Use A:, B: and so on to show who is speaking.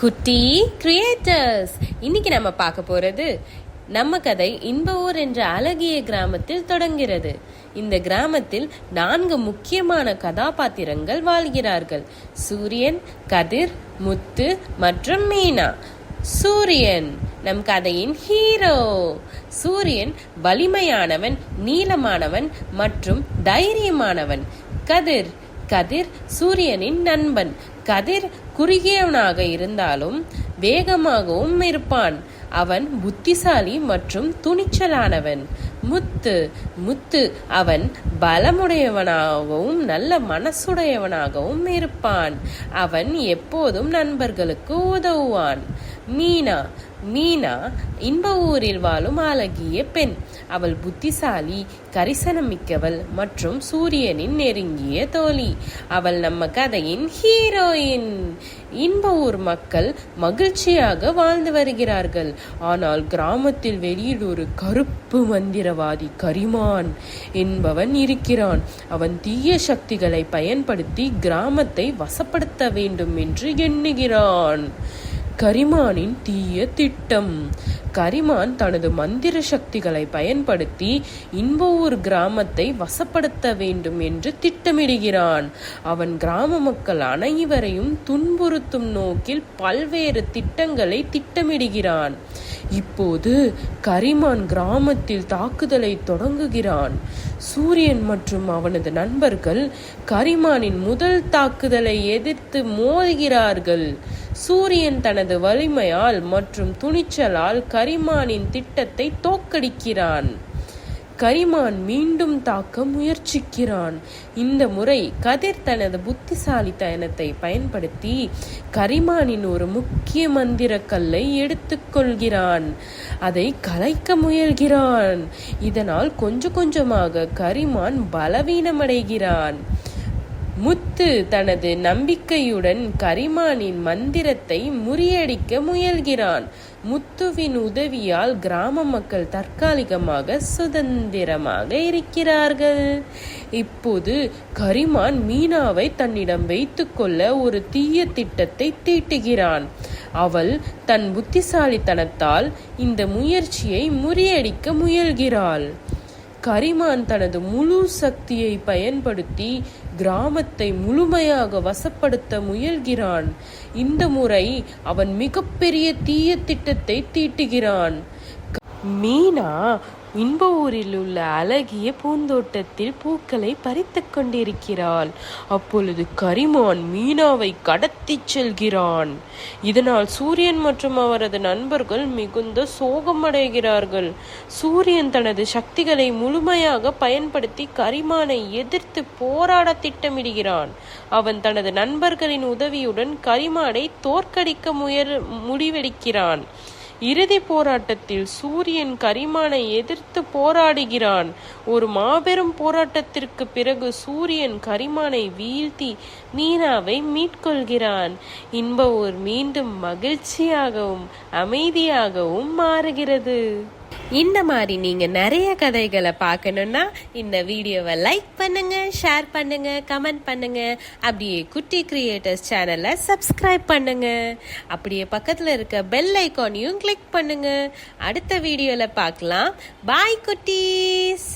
A: குட்டி கிரியேட்டர்ஸ், இன்னைக்கு நம்ம பார்க்க போறது நம்ம கதை இன்ப ஊர் என்ற அழகிய கிராமத்தில் தொடங்கிறது. இந்த கிராமத்தில் 4 முக்கியமான கதாபாத்திரங்கள் வாழ்கிறார்கள். சூரியன், கதிர், முத்து மற்றும் மீனா. சூரியன் நம் கதையின் ஹீரோ. சூரியன் வலிமையானவன், நீளமானவன் மற்றும் தைரியமானவன். கதிர் கதிர் சூரியனின் நண்பன். கதிர் குறுகியவனாக இருந்தாலும் வேகமாகவும் இருப்பான். அவன் புத்திசாலி மற்றும் துணிச்சலானவன். முத்து முத்து அவன் பலமுடையவனாகவும் நல்ல மனசுடையவனாகவும் இருப்பான். அவன் எப்போதும் நண்பர்களுக்கு உதவுவான். மீனா மீனா இன்ப ஊரில் வாழும் அழகிய பெண். அவள் புத்திசாலி, கரிசனமிக்கவள் மற்றும் சூரியனின் நெருங்கிய தோழி. அவள் நம்ம கதையின் ஹீரோயின். இன்ப ஊர் மக்கள் மகிழ்ச்சியாக வாழ்ந்து வருகிறார்கள். ஆனால் கிராமத்தில் வெளியில் ஒரு கருப்பு மந்திரவாதி கரிமான் என்பவன் இருக்கிறான். அவன் தீய சக்திகளை பயன்படுத்தி கிராமத்தை வசப்படுத்த வேண்டும் என்று எண்ணுகிறான். கரிமானின் தீய திட்டம். கரிமான் தனது மந்திர சக்திகளை பயன்படுத்தி இன்ப ஊர் கிராமத்தை வசப்படுத்த வேண்டும் என்று திட்டமிடுகிறான். அவன் கிராம மக்கள் அனைவரையும் துன்புறுத்தும் நோக்கில் பல்வேறு திட்டங்களை திட்டமிடுகிறான். இப்போது கரிமான் கிராமத்தில் தாக்குதலை தொடங்குகிறான். சூரியன் மற்றும் அவனது நண்பர்கள் கரிமானின் முதல் தாக்குதலை எதிர்த்து மோதுகிறார்கள். சூரியன் தனது வலிமையால் மற்றும் துணிச்சலால் கரிமானின் திட்டத்தை தோற்கடிக்கிறான். கரிமான் மீண்டும் தாக்க முயற்சிக்கிறான். இந்த முறை கதிர் தனது புத்திசாலித்தனத்தை பயன்படுத்தி கரிமானின் ஒரு முக்கிய மந்திர கல்லை எடுத்துக்கொள்கிறான். அதை கலைக்க முயல்கிறான். இதனால் கொஞ்சம் கொஞ்சமாக கரிமான் பலவீனமடைகிறான். முத்து தனது நம்பிக்கையுடன் கரிமானின் மந்திரத்தை முறியடிக்க முயல்கிறான். முத்துவின் உதவியால் கிராம மக்கள் தற்காலிகமாக சுதந்திரமாக இருக்கிறார்கள். இப்போது கரிமான் மீனாவை தன்னிடம் வைத்துக்கொள்ள ஒரு தீய திட்டத்தை தீட்டுகிறான். அவள் தன் புத்திசாலித்தனத்தால் இந்த முயற்சியை முறியடிக்க முயல்கிறாள். கரிமான் தனது முழு சக்தியை பயன்படுத்தி கிராமத்தை முழுமையாக வசப்படுத்த முயல்கிறான். இந்த முறை அவன் மிகப்பெரிய தீய திட்டத்தை தீட்டுகிறான். மீனா இன்ப ஊரில் உள்ள அழகிய பூந்தோட்டத்தில் பூக்களை பறித்து கொண்டிருக்கிறாள். அப்பொழுது கரிமான் மீனாவை கடத்தி செல்கிறான். இதனால் சூரியன் மற்றும் அவரது நண்பர்கள் மிகுந்த சோகமடைகிறார்கள். சூரியன் தனது சக்திகளை முழுமையாக பயன்படுத்தி கரிமானை எதிர்த்து போராட திட்டமிடுகிறான். அவன் தனது நண்பர்களின் உதவியுடன் கரிமானை தோற்கடிக்க முடிவெடுக்கிறான். இறுதி போராட்டத்தில் சூரியன் கரிமானை எதிர்த்து போராடுகிறான். ஒரு மாபெரும் போராட்டத்திற்கு பிறகு சூரியன் கரிமானை வீழ்த்தி மீனாவை மீட்கொள்கிறான். இன்ப ஊர் மீண்டும் மகிழ்ச்சியாகவும் அமைதியாகவும் மாறுகிறது. இந்த மாதிரி நீங்க நிறைய கதைகளை பார்க்கணும்னா இந்த வீடியோவை லைக் பண்ணுங்க, ஷேர் பண்ணுங்க, கமெண்ட் பண்ணுங்க. அப்படியே குட்டி கிரியேட்டர்ஸ் சேனலை சப்ஸ்கிரைப் பண்ணுங்க. அப்படியே பக்கத்துல இருக்க பெல் ஐகானையும் கிளிக் பண்ணுங்க. அடுத்த வீடியோல பார்க்கலாம். பாய் குட்டீஸ்.